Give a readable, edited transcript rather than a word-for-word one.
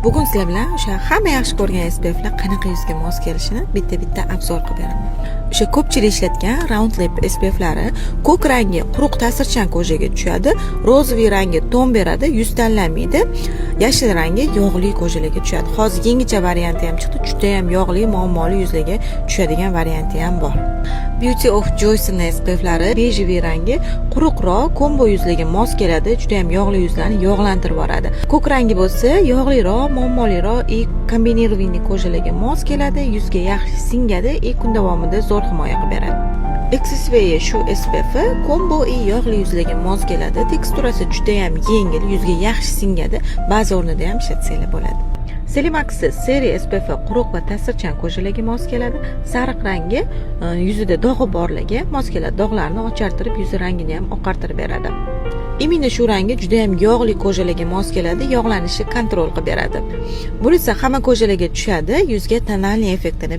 Bugun sizlar bilan o'sha hamma yaxshi ko'rgan SPFlar qanaqa yuzga mos kelishini bitta obzor qilib beraman. O'sha ko'pchilik ishlatgan Round Lab SPFlari ko'k rangi quruq ta'sirchan ko'jaga tushadi, rozoviy rangi ton beradi, yuz tanlanmaydi, yashil rangi yog'li ko'jalarga tushadi. Hozir yangicha varianti ham chiqdi, juda ham yog'li, muammoli yuzlarga tushadigan varianti ham bor. Beauty of Joyce'ning SPFlari bejiviy rangi quruqroq, kombo yuzlarga mos keladi, juda ham yog'li yuzlarni yog'lantirib boradi. Ko'k rangi bo'lsa, yog'liroq, muammoliroq, kombinirованный ko'jalarga mos keladi, yuzga yaxshi singadi, kun davomida zo'r himoya qilib beradi. XSVE shu SPF kombo yog'li yuzlarga mos keladi, teksturasi juda ham yengil, yuzga yaxshi singadi, ba'zi o'rnida ham ishlatsanglar bo'ladi. Selimax seri SPF quruq va ta'sirchan ko'jalarga mos keladi. Sariq rangi yuzida dog'i borlarga mos keladi. Dog'larni ochartirib, yuz rangini ham oqartirib beradi. Imini shu rangi juda ham yog'li ko'jalarga mos keladi, yog'lanishni kontrol qilib beradi. Bu esa hamma ko'jalarga tushadi, yuzga tonalniy effektini